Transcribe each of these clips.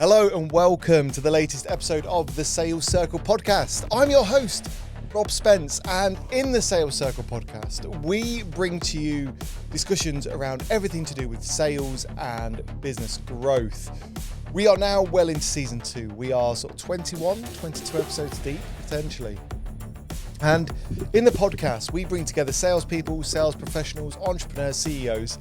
Hello and welcome to the latest episode of the Sales Circle podcast. I'm your host, Rob Spence, and in the Sales Circle podcast, we bring to you discussions around everything to do with sales and business growth. We are now well into season 2. We are sort of 22 episodes deep, potentially. And in the podcast, we bring together salespeople, sales professionals, entrepreneurs, CEOs,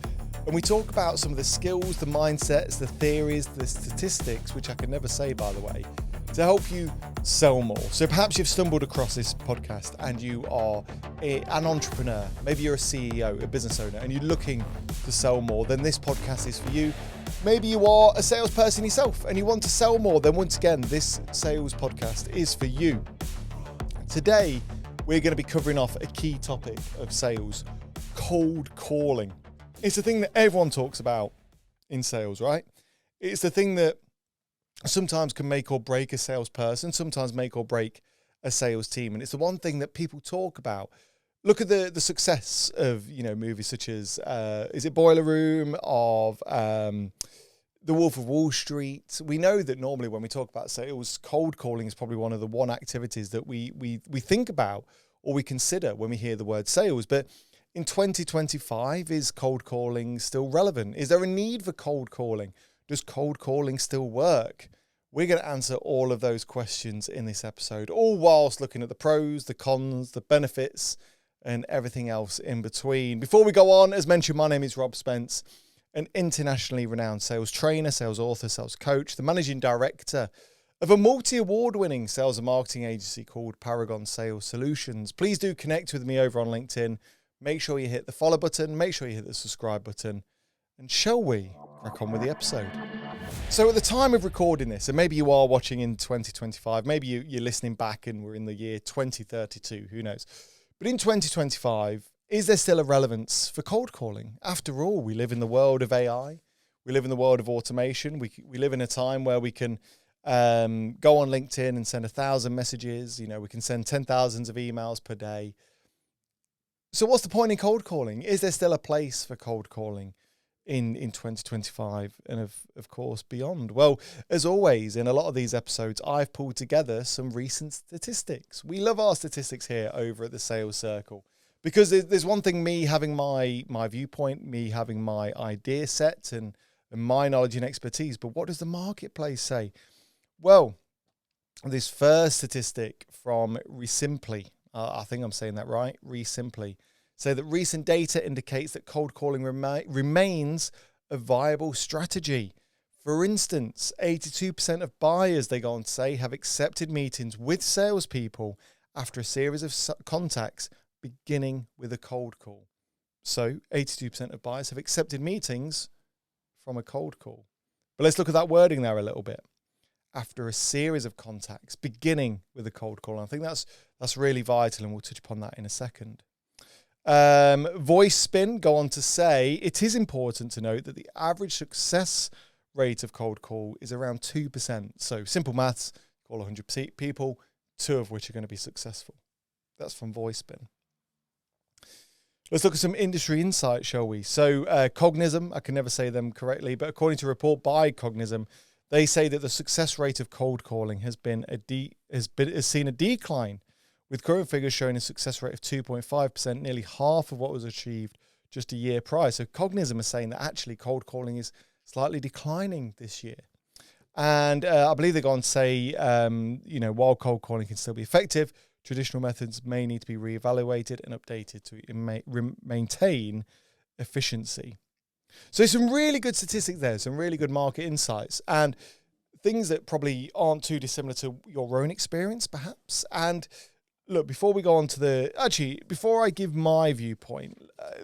and we talk about some of the skills, the mindsets, the theories, the statistics, which I can never say, by the way, to help you sell more. So perhaps you've stumbled across this podcast and you are an entrepreneur. Maybe you're a CEO, a business owner, and you're looking to sell more. Then this podcast is for you. Maybe you are a salesperson yourself and you want to sell more. Then once again, this sales podcast is for you. Today, we're going to be covering off a key topic of sales, cold calling. It's the thing that everyone talks about in sales, right? It's the thing that sometimes can make or break a salesperson, sometimes make or break a sales team. And it's the one thing that people talk about. Look at the success of, movies such as, is it Boiler Room, of The Wolf of Wall Street? We know that normally when we talk about sales, cold calling is probably one of the activities that we think about or we consider when we hear the word sales. But in 2025, is cold calling still relevant? Is there a need for cold calling? Does cold calling still work? We're going to answer all of those questions in this episode, all whilst looking at the pros, the cons, the benefits, and everything else in between. Before we go on, as mentioned, my name is Rob Spence, an internationally renowned sales trainer, sales author, sales coach, the managing director of a multi-award-winning sales and marketing agency called Paragon Sales Solutions. Please do connect with me over on LinkedIn. Make sure you hit the follow button, make sure you hit the subscribe button, and shall we crack on with the episode? So at the time of recording this, and maybe you are watching in 2025, maybe you're listening back and we're in the year 2032, who knows? But in 2025, is there still a relevance for cold calling? After all, we live in the world of AI, we live in the world of automation, we live in a time where we can go on LinkedIn and send 1,000 messages, we can send 10,000s of emails per day. So what's the point in cold calling? Is there still a place for cold calling in 2025 and of course beyond? Well, as always, in a lot of these episodes, I've pulled together some recent statistics. We love our statistics here over at the Sales Circle because there's one thing, me having my viewpoint, me having my idea set and my knowledge and expertise, but what does the marketplace say? Well, this first statistic from Resimply, I think I'm saying that right, Resimply, say that recent data indicates that cold calling remains a viable strategy. For instance, 82% of buyers, they go on to say, have accepted meetings with salespeople after a series of contacts beginning with a cold call. So 82% of buyers have accepted meetings from a cold call. But let's look at that wording there a little bit. After a series of contacts, beginning with a cold call. And I think that's really vital, and we'll touch upon that in a second. Voice Spin go on to say, it is important to note that the average success rate of cold call is around 2%. So simple maths, call 100 people, 2 of which are going to be successful. That's from Voice Spin. Let's look at some industry insight, shall we? So Cognism, I can never say them correctly, but according to a report by Cognism, they say that the success rate of cold calling has seen a decline, with current figures showing a success rate of 2.5%, nearly half of what was achieved just a year prior. So Cognism is saying that actually cold calling is slightly declining this year. And I believe they go on to say, while cold calling can still be effective, traditional methods may need to be reevaluated and updated to maintain efficiency. So some really good statistics there, some really good market insights, and things that probably aren't too dissimilar to your own experience, perhaps. And look, before we go on to before I give my viewpoint,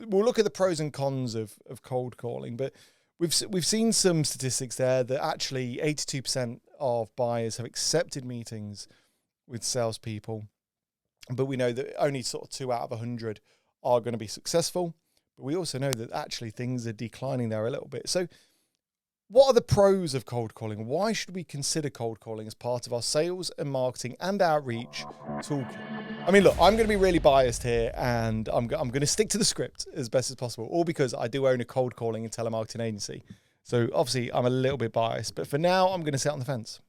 we'll look at the pros and cons of cold calling. But we've seen some statistics there that actually 82% of buyers have accepted meetings with salespeople, but we know that only sort of 2 out of 100 are going to be successful. But we also know that actually things are declining there a little bit. So what are the pros of cold calling? Why should we consider cold calling as part of our sales and marketing and outreach toolkit? I mean, look, I'm going to be really biased here, and I'm going to stick to the script as best as possible, all because I do own a cold calling and telemarketing agency. So obviously I'm a little bit biased, but for now I'm going to sit on the fence.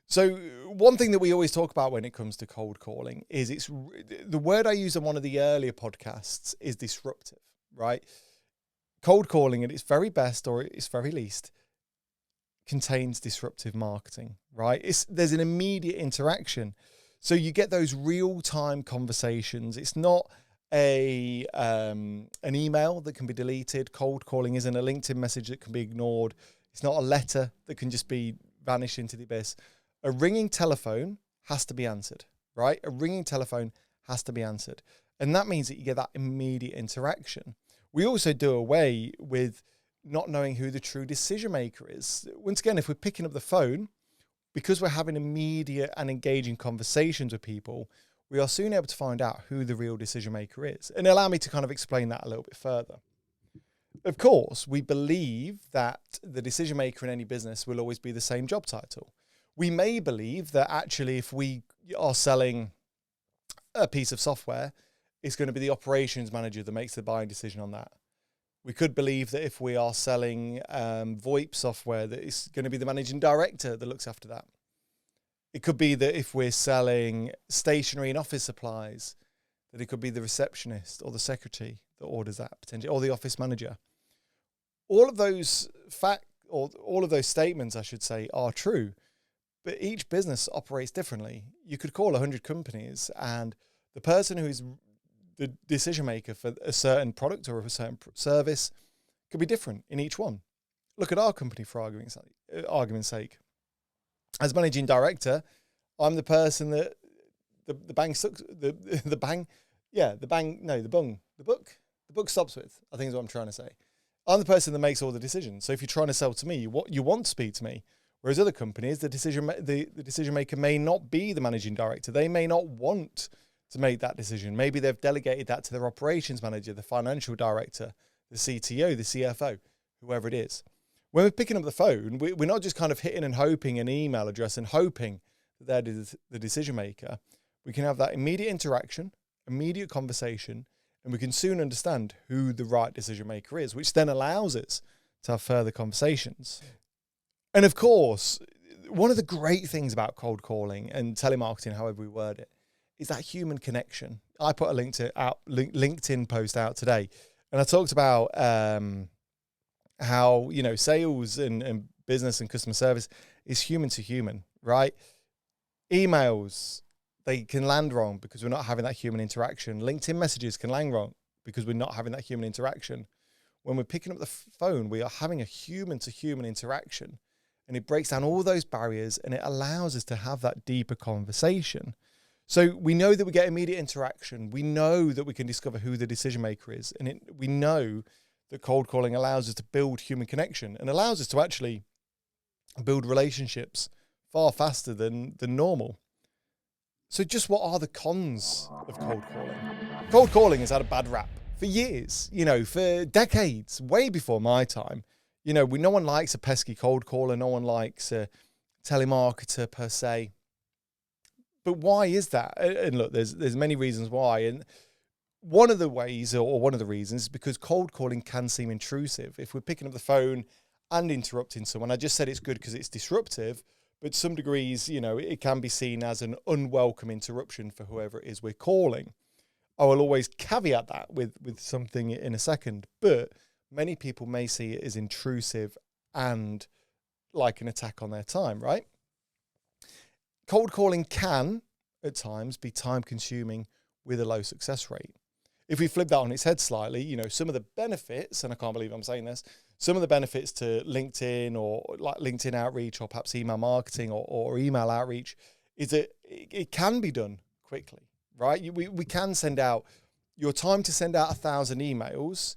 So one thing that we always talk about when it comes to cold calling is the word I used on one of the earlier podcasts is disruptive, right? Cold calling at its very best or its very least contains disruptive marketing, right? There's an immediate interaction. So you get those real-time conversations. It's not an email that can be deleted. Cold calling isn't a LinkedIn message that can be ignored. It's not a letter that can just be vanished into the abyss. A ringing telephone has to be answered, right? A ringing telephone has to be answered. And that means that you get that immediate interaction. We also do away with not knowing who the true decision maker is. Once again, if we're picking up the phone, because we're having immediate and engaging conversations with people, we are soon able to find out who the real decision maker is. And allow me to kind of explain that a little bit further. Of course, we believe that the decision maker in any business will always be the same job title. We may believe that actually if we are selling a piece of software, it's going to be the operations manager that makes the buying decision on that. We could believe that if we are selling VoIP software, that it's going to be the managing director that looks after that. It could be that if we're selling stationery and office supplies, that it could be the receptionist or the secretary that orders that potentially, or the office manager. All of those all of those statements, I should say, are true. But each business operates differently. You could call 100 companies and the person who is the decision maker for a certain product or a certain service could be different in each one. Look at our company for argument's sake. As managing director, I'm the person that the book stops with, I think is what I'm trying to say. I'm the person that makes all the decisions. So if you're trying to sell to me, you want to speak to me. Whereas other companies, the decision maker may not be the managing director. They may not want to make that decision. Maybe they've delegated that to their operations manager, the financial director, the CTO, the CFO, whoever it is. When we're picking up the phone, we're not just kind of hitting and hoping an email address and hoping that they're the decision maker. We can have that immediate interaction, immediate conversation, and we can soon understand who the right decision maker is, which then allows us to have further conversations. And of course, one of the great things about cold calling and telemarketing, however we word it, is that human connection. I put a LinkedIn post out today, and I talked about how, sales and business and customer service is human to human, right? Emails, they can land wrong because we're not having that human interaction. LinkedIn messages can land wrong because we're not having that human interaction. When we're picking up the phone, we are having a human to human interaction. And it breaks down all those barriers and it allows us to have that deeper conversation. So we know that we get immediate interaction. We know that we can discover who the decision maker is. And we know that cold calling allows us to build human connection and allows us to actually build relationships far faster than normal. So just what are the cons of cold calling? Cold calling has had a bad rap for years, for decades, way before my time. No one likes a pesky cold caller. No one likes a telemarketer per se. But why is that? And look, there's many reasons why. And one of the ways or one of the reasons is because cold calling can seem intrusive. If we're picking up the phone and interrupting someone, I just said it's good because it's disruptive, but to some degrees, it can be seen as an unwelcome interruption for whoever it is we're calling. I will always caveat that with something in a second, but many people may see it as intrusive and like an attack on their time, right? Cold calling can, at times, be time-consuming with a low success rate. If we flip that on its head slightly, some of the benefits, and I can't believe I'm saying this, some of the benefits to LinkedIn or like LinkedIn outreach or perhaps email marketing or email outreach is that it can be done quickly, right? We can send out, your time to send out 1,000 emails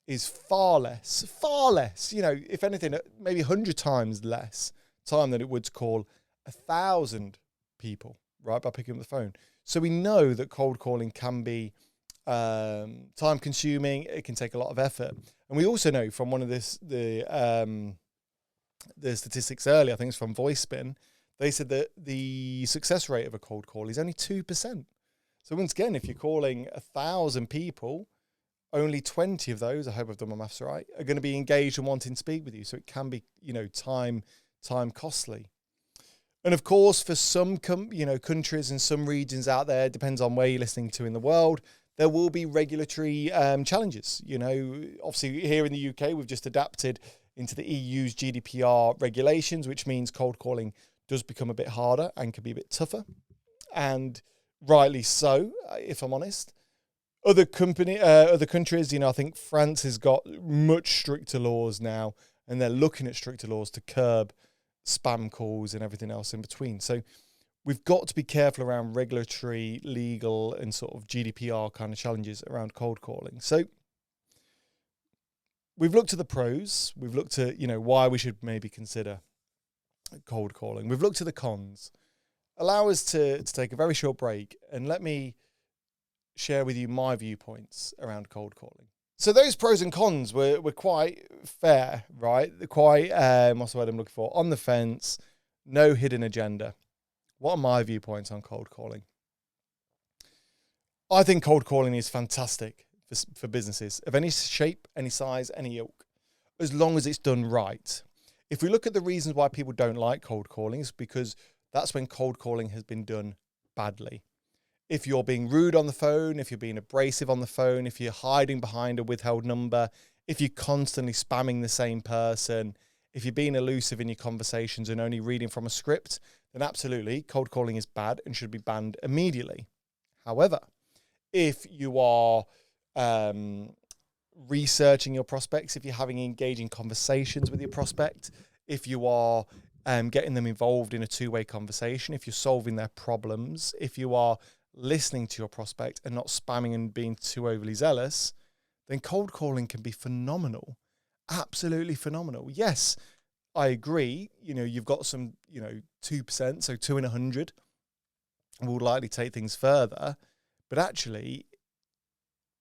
is far less, if anything, maybe 100 times less time than it would to call 1,000 people, right, by picking up the phone. So we know that cold calling can be time consuming. It can take a lot of effort. And we also know from one of the statistics earlier, I think it's from VoiceSpin, they said that the success rate of a cold call is only 2%. So once again, if you're calling 1,000 people, only 20 of those, I hope I've done my maths right, are going to be engaged and wanting to speak with you. So it can be, time costly. And of course, for some, countries and some regions out there, depends on where you're listening to in the world, there will be regulatory challenges. Obviously here in the UK, we've just adapted into the EU's GDPR regulations, which means cold calling does become a bit harder and can be a bit tougher. And rightly so, if I'm honest. Other countries, I think France has got much stricter laws now, and they're looking at stricter laws to curb spam calls and everything else in between. So we've got to be careful around regulatory, legal, and sort of GDPR kind of challenges around cold calling. So we've looked at the pros. We've looked at, why we should maybe consider cold calling. We've looked at the cons. Allow us to take a very short break and let me share with you my viewpoints around cold calling. So those pros and cons were quite fair, right? They're quite, what's the word I'm looking for? On the fence, no hidden agenda. What are my viewpoints on cold calling? I think cold calling is fantastic for businesses of any shape, any size, any ilk, as long as it's done right. If we look at the reasons why people don't like cold calling, it's because that's when cold calling has been done badly. If you're being rude on the phone, if you're being abrasive on the phone, if you're hiding behind a withheld number, if you're constantly spamming the same person, if you're being elusive in your conversations and only reading from a script, then absolutely cold calling is bad and should be banned immediately. However, if you are researching your prospects, if you're having engaging conversations with your prospect, if you are getting them involved in a two-way conversation, if you're solving their problems, if you are listening to your prospect and not spamming and being too overly zealous, then cold calling can be phenomenal. Absolutely phenomenal. Yes, I agree. You've got some, 2%, so 2 in 100 will likely take things further. But actually,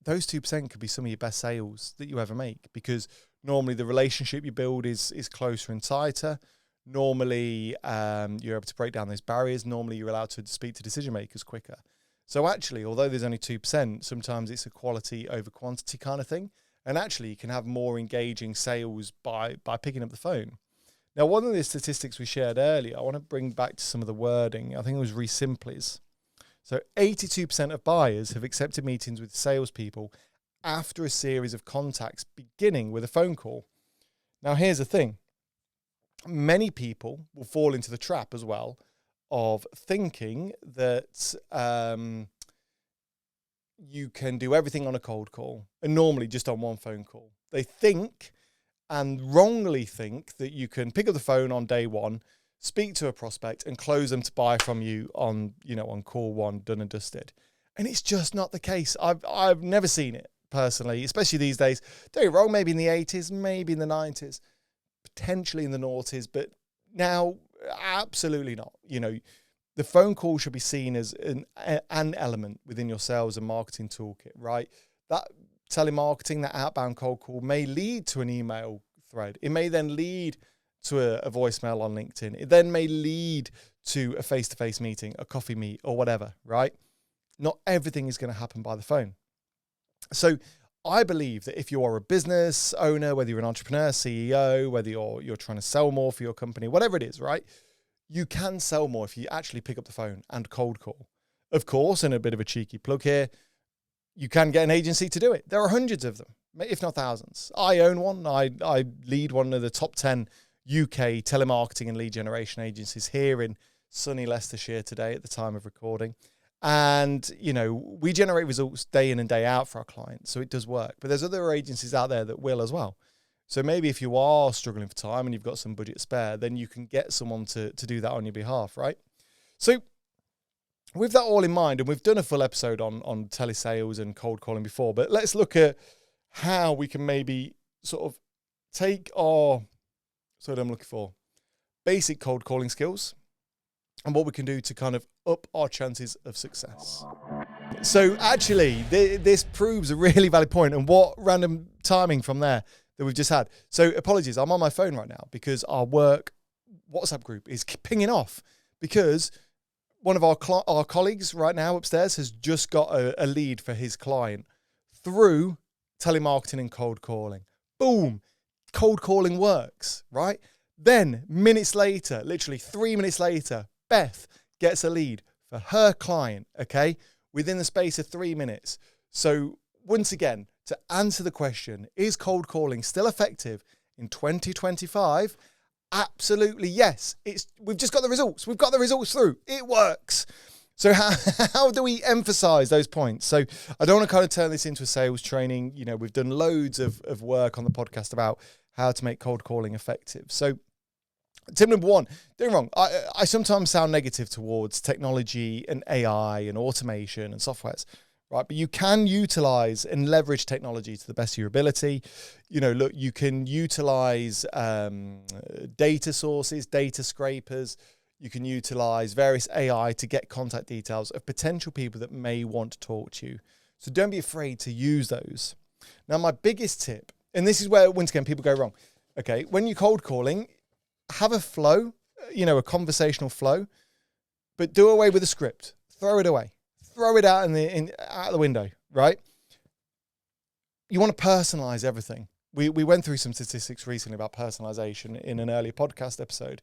those 2% could be some of your best sales that you ever make, because normally the relationship you build is closer and tighter. Normally, you're able to break down those barriers. Normally, you're allowed to speak to decision makers quicker. So actually, although there's only 2%, sometimes it's a quality over quantity kind of thing. And actually, you can have more engaging sales by picking up the phone. Now, one of the statistics we shared earlier, I want to bring back to some of the wording. I think it was re-simplies. So 82% of buyers have accepted meetings with salespeople after a series of contacts beginning with a phone call. Now, here's the thing. Many people will fall into the trap as well of thinking that you can do everything on a cold call and normally just on one phone call. They think and wrongly think that you can pick up the phone on day one, speak to a prospect and close them to buy from you on call one, done and dusted. And it's just not the case. I've never seen it personally, especially these days. Don't get me wrong, maybe in the 80s, maybe in the 90s, potentially in the noughties, but now absolutely not. The phone call should be seen as an element within your sales and marketing toolkit, right? That telemarketing, that outbound cold call may lead to an email thread. It may then lead to a voicemail on LinkedIn. It then may lead to a face-to-face meeting, a coffee meet or whatever, right? Not everything is going to happen by the phone. So I believe that if you are a business owner, whether you're an entrepreneur, CEO, whether you're trying to sell more for your company, whatever it is, right? You can sell more if you actually pick up the phone and cold call. Of course, and a bit of a cheeky plug here, you can get an agency to do it. There are hundreds of them, if not thousands. I own one. I lead one of the top 10 UK telemarketing and lead generation agencies here in sunny Leicestershire today at the time of recording. And, we generate results day in and day out for our clients. So it does work. But there's other agencies out there that will as well. So maybe if you are struggling for time and you've got some budget spare, then you can get someone to do that on your behalf, right? So with that all in mind, and we've done a full episode on telesales and cold calling before, but let's look at how we can maybe sort of take our, basic cold calling skills and what we can do to kind of up our chances of success. So actually, this proves a really valid point, and what random timing from there that we've just had. So apologies, I'm on my phone right now because our work WhatsApp group is pinging off because one of our colleagues right now upstairs has just got a lead for his client through telemarketing and cold calling. Boom, cold calling works, right? Then minutes later, literally 3 minutes later, Beth gets a lead for her client, okay, within the space of 3 minutes. So once again, to answer the question, is cold calling still effective in 2025? Absolutely yes. We've just got the results. We've got the results through. It works. So how do we emphasize those points? So I don't want to kind of turn this into a sales training. You know, we've done loads of work on the podcast about how to make cold calling effective. So tip number one, don't get me wrong, I sometimes sound negative towards technology and AI and automation and softwares, right? But you can utilize and leverage technology to the best of your ability. You know, look, you can utilize data sources, data scrapers. You can utilize various AI to get contact details of potential people that may want to talk to you. So don't be afraid to use those. Now, my biggest tip, and this is where, once again, people go wrong. Okay, when you're cold calling, have a flow, you know, a conversational flow, but do away with the script. Throw it away. Throw it out out the window, right? You want to personalize everything. We went through some statistics recently about personalization in an earlier podcast episode.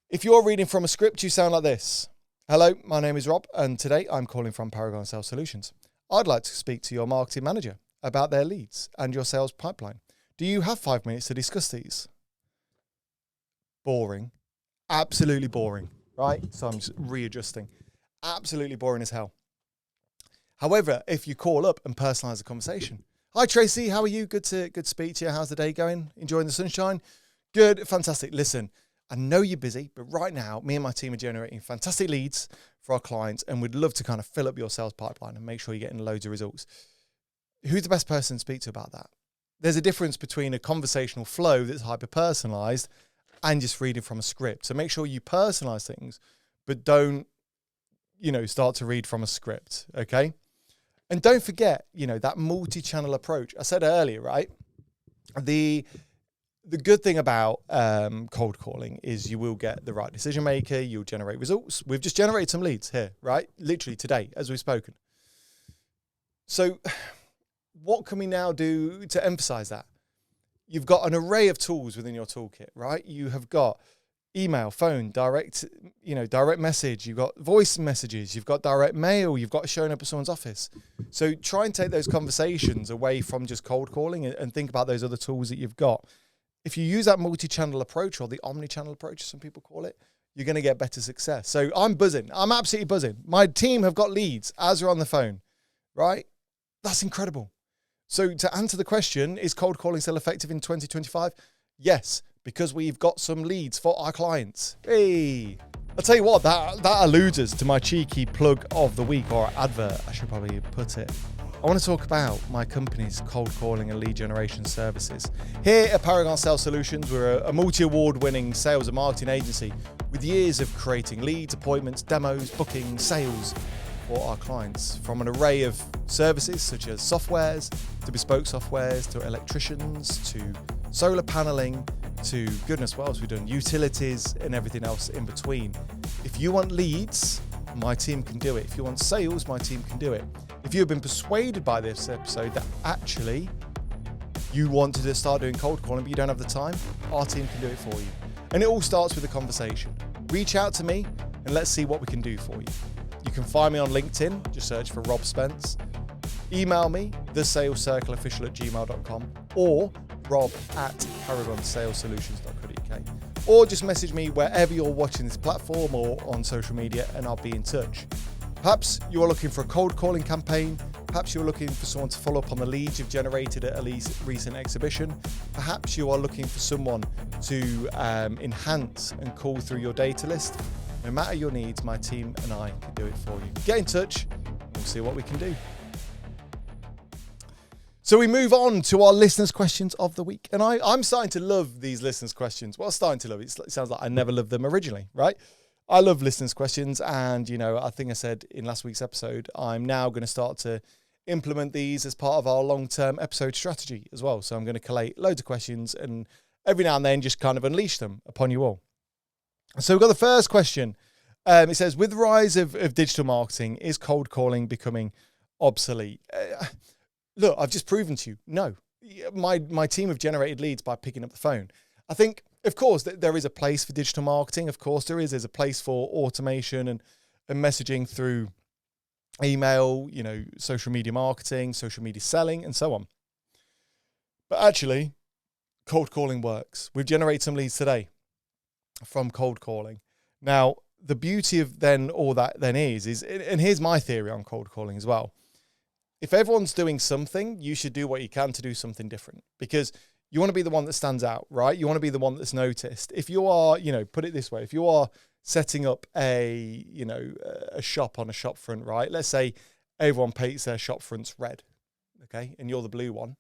If you're reading from a script, you sound like this. Hello, my name is Rob, and today I'm calling from Paragon Sales Solutions. I'd like to speak to your marketing manager about their leads and your sales pipeline. Do you have 5 minutes to discuss these? Boring. Absolutely boring, right? So I'm just readjusting. Absolutely boring as hell. However, if you call up and personalize the conversation. Hi, Tracy. How are you? Good to speak to you. How's the day going? Enjoying the sunshine? Good. Fantastic. Listen, I know you're busy, but right now, me and my team are generating fantastic leads for our clients, and we'd love to kind of fill up your sales pipeline and make sure you're getting loads of results. Who's the best person to speak to about that? There's a difference between a conversational flow that's hyper-personalized and just reading from a script. So make sure you personalize things, but don't, you know, start to read from a script, okay? And don't forget, you know, that multi-channel approach. I said earlier, right? The good thing about cold calling is you will get the right decision maker, you'll generate results. We've just generated some leads here, right? Literally today, as we've spoken. So what can we now do to emphasize that? You've got an array of tools within your toolkit, right? You have got email, phone, direct message, you've got voice messages, you've got direct mail, you've got showing up at someone's office. So try and take those conversations away from just cold calling and think about those other tools that you've got. If you use that multi-channel approach, or the omni-channel approach, as some people call it, you're going to get better success. So I'm buzzing. I'm absolutely buzzing. My team have got leads as we're on the phone, right? That's incredible. So to answer the question, is cold calling still effective in 2025? Yes, because we've got some leads for our clients. Hey, I'll tell you what, that alludes us to my cheeky plug of the week, or advert, I should probably put it. I want to talk about my company's cold calling and lead generation services. Here at Paragon Sales Solutions, we're a multi-award winning sales and marketing agency with years of creating leads, appointments, demos, bookings, sales for our clients, from an array of services such as softwares, to bespoke softwares, to electricians, to solar paneling, to goodness what else we've done, utilities and everything else in between. If you want leads, my team can do it. If you want sales, my team can do it. If you've been persuaded by this episode that actually you want to start doing cold calling but you don't have the time, our team can do it for you. And it all starts with a conversation. Reach out to me and let's see what we can do for you. You can find me on LinkedIn, just search for Rob Spence. Email me, thesalescircleofficial@gmail.com, or rob@paragonsalessolutions.co.uk. Or just message me wherever you're watching this platform or on social media and I'll be in touch. Perhaps you're looking for a cold calling campaign. Perhaps you're looking for someone to follow up on the leads you've generated at a recent exhibition. Perhaps you are looking for someone to enhance and call through your data list. No matter your needs, my team and I can do it for you. Get in touch and we'll see what we can do. So we move on to our listeners' questions of the week. And I'm starting to love these listeners' questions. Well, starting to love it. It sounds like I never loved them originally, right? I love listeners' questions. And, you know, I think I said in last week's episode, I'm now going to start to implement these as part of our long-term episode strategy as well. So I'm going to collate loads of questions and every now and then just kind of unleash them upon you all. So we've got the first question. It says, with the rise of digital marketing, is cold calling becoming obsolete? look, I've just proven to you, no. My team have generated leads by picking up the phone. I think, of course, there is a place for digital marketing. Of course there is. There's a place for automation and messaging through email, social media marketing, social media selling, and so on. But actually, cold calling works. We've generated some leads today from cold calling. Now, the beauty of then all that then is, and here's my theory on cold calling as well. If everyone's doing something, you should do what you can to do something different, because you want to be the one that stands out, right? You want to be the one that's noticed. If you are, put it this way, if you are setting up a shop on a shop front, right? Let's say everyone paints their shop fronts red, okay? And you're the blue one.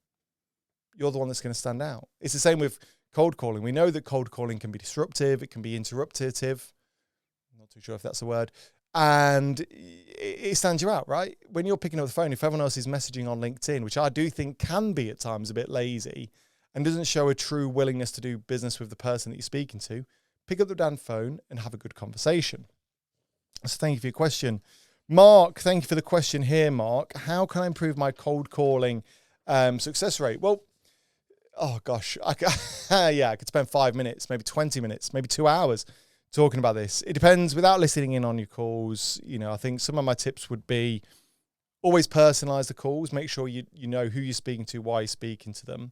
You're the one that's going to stand out. It's the same with cold calling. We know that cold calling can be disruptive. It can be interruptive. I'm not too sure if that's a word. And it stands you out, right? When you're picking up the phone, if everyone else is messaging on LinkedIn, which I do think can be at times a bit lazy and doesn't show a true willingness to do business with the person that you're speaking to, pick up the damn phone and have a good conversation. So thank you for your question. Mark, thank you for the question here, Mark. How can I improve my cold calling success rate? Well, oh gosh, I could spend 5 minutes, maybe 20 minutes, maybe 2 hours talking about this. It depends. Without listening in on your calls, I think some of my tips would be always personalize the calls. Make sure you know who you're speaking to, why you're speaking to them.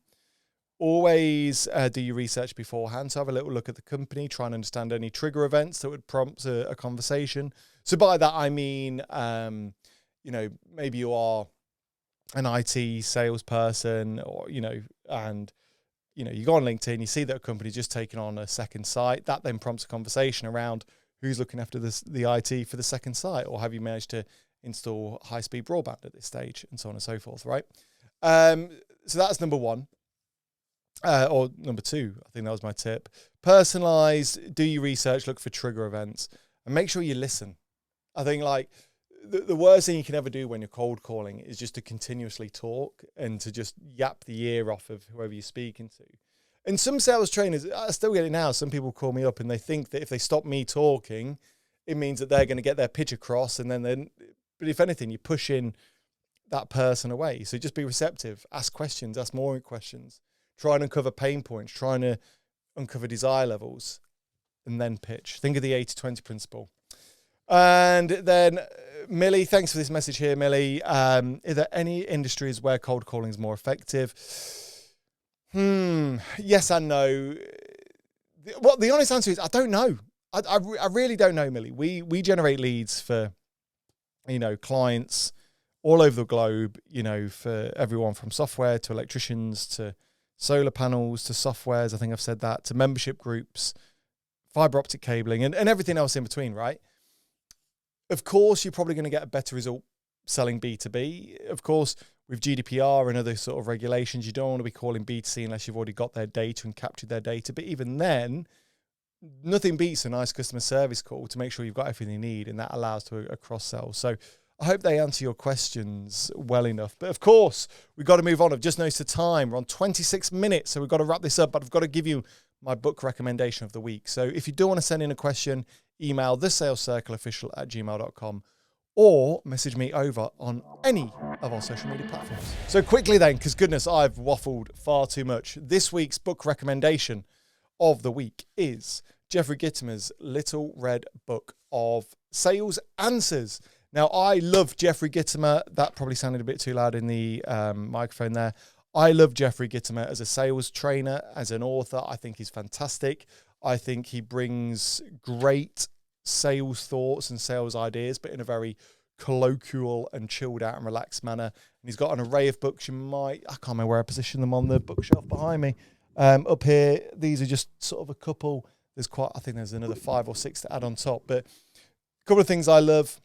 Always do your research beforehand. So have a little look at the company, try and understand any trigger events that would prompt a conversation. So by that, I mean, maybe you are an IT salesperson or, and you go on LinkedIn, you see that a company's just taken on a second site. That then prompts a conversation around who's looking after the IT for the second site, or have you managed to install high-speed broadband at this stage, and so on and so forth, right? So that's number one. Or number two, I think that was my tip. Personalize, do your research, look for trigger events, and make sure you listen. I think the worst thing you can ever do when you're cold calling is just to continuously talk and to just yap the ear off of whoever you're speaking to. And some sales trainers, I still get it now, some people call me up and they think that if they stop me talking, it means that they're going to get their pitch across, but if anything, you push in that person away. So just be receptive, ask questions, ask more questions, try and uncover pain points, trying to uncover desire levels, and then pitch. Think of the 80-20 principle. And then Millie, thanks for this message here, Millie. Are there any industries where cold calling is more effective? Yes and no. Well, the honest answer is I don't know. I really don't know, Millie. We generate leads for, clients all over the globe, for everyone from software to electricians to solar panels to softwares. I think I've said that, to membership groups, fiber optic cabling and everything else in between, right? Of course, you're probably going to get a better result selling B2B. Of course, with GDPR and other sort of regulations, you don't want to be calling B2C unless you've already got their data and captured their data. But even then, nothing beats a nice customer service call to make sure you've got everything you need, and that allows to a cross-sell. So I hope they answer your questions well enough. But of course, we've got to move on. I've just noticed the time. We're on 26 minutes, so we've got to wrap this up. But I've got to give you my book recommendation of the week. So if you do want to send in a question, email thesalescircleofficial@gmail.com or message me over on any of our social media platforms. So quickly then, because goodness, I've waffled far too much. This week's book recommendation of the week is Jeffrey Gitomer's Little Red Book of Sales Answers. Now, I love Jeffrey Gitomer. That probably sounded a bit too loud in the microphone there. I love Jeffrey Gitomer as a sales trainer, as an author. I think he's fantastic. I think he brings great sales thoughts and sales ideas, but in a very colloquial and chilled out and relaxed manner. And he's got an array of books. I can't remember where I positioned them on the bookshelf behind me. Up here, these are just sort of a couple. I think there's another 5 or 6 to add on top. But a couple of things I love.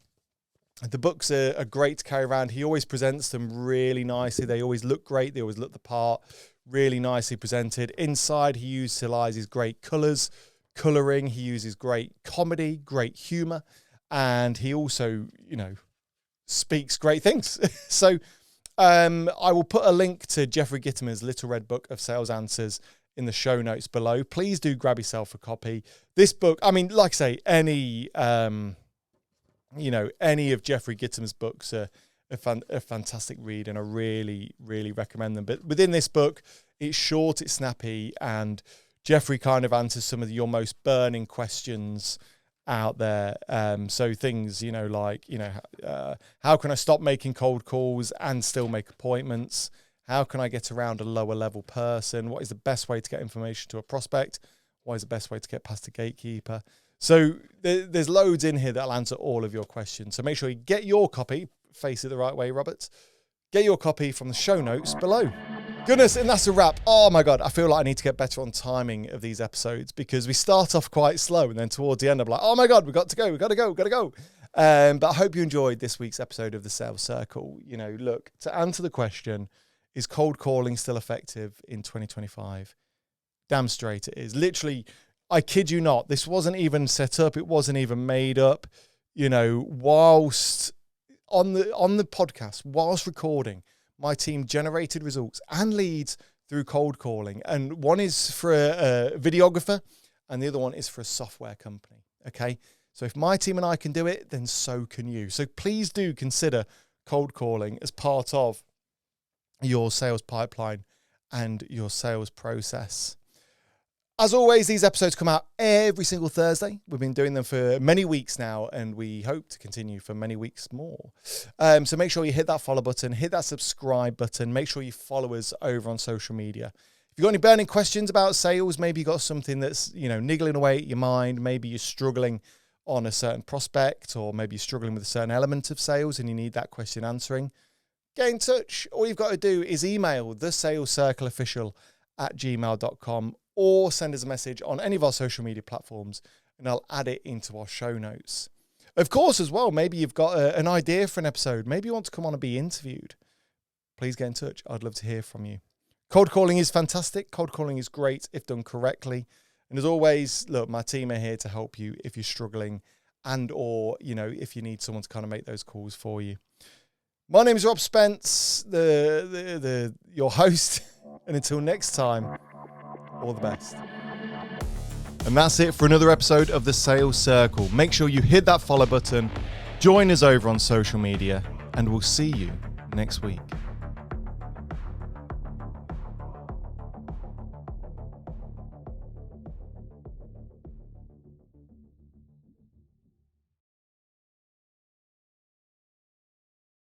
The books are great to carry around. He always presents them really nicely. They always look great. They always look the part, really nicely presented. Inside, he utilizes great coloring. He uses great comedy, great humor. And he also, speaks great things. So I will put a link to Jeffrey Gitomer's Little Red Book of Sales Answers in the show notes below. Please do grab yourself a copy. This book, like I say, any of Jeffrey Gitomer's books are a fantastic read, and I really, really recommend them. But within this book, it's short, it's snappy, and Jeffrey kind of answers some of your most burning questions out there. So things, like, how can I stop making cold calls and still make appointments? How can I get around a lower level person? What is the best way to get information to a prospect? What is the best way to get past a gatekeeper? So there's loads in here that'll answer all of your questions. So make sure you get your copy. Face it the right way, Robert. Get your copy from the show notes below. Goodness, and that's a wrap. Oh my God, I feel like I need to get better on timing of these episodes, because we start off quite slow and then towards the end I'm like, oh my God, we got to go. But I hope you enjoyed this week's episode of the Sales Circle. Look, to answer the question, is cold calling still effective in 2025? Damn straight it is. Literally, I kid you not, this wasn't even set up. It wasn't even made up. Whilst on the podcast, whilst recording, my team generated results and leads through cold calling. And one is for a videographer and the other one is for a software company. Okay. So if my team and I can do it, then so can you. So please do consider cold calling as part of your sales pipeline and your sales process. As always, these episodes come out every single Thursday. We've been doing them for many weeks now, and we hope to continue for many weeks more. So make sure you hit that follow button, hit that subscribe button. Make sure you follow us over on social media. If you've got any burning questions about sales, maybe you've got something that's, niggling away at your mind. Maybe you're struggling on a certain prospect, or maybe you're struggling with a certain element of sales and you need that question answering. Get in touch. All you've got to do is email thesalescircleofficial@gmail.com, or send us a message on any of our social media platforms and I'll add it into our show notes. Of course, as well, maybe you've got an idea for an episode. Maybe you want to come on and be interviewed. Please get in touch. I'd love to hear from you. Cold calling is fantastic. Cold calling is great if done correctly. And as always, look, my team are here to help you if you're struggling and or, if you need someone to kind of make those calls for you. My name is Rob Spence, your host. And until next time, all the best. And that's it for another episode of the Sales Circle. Make sure you hit that follow button, join us over on social media, and we'll see you next week.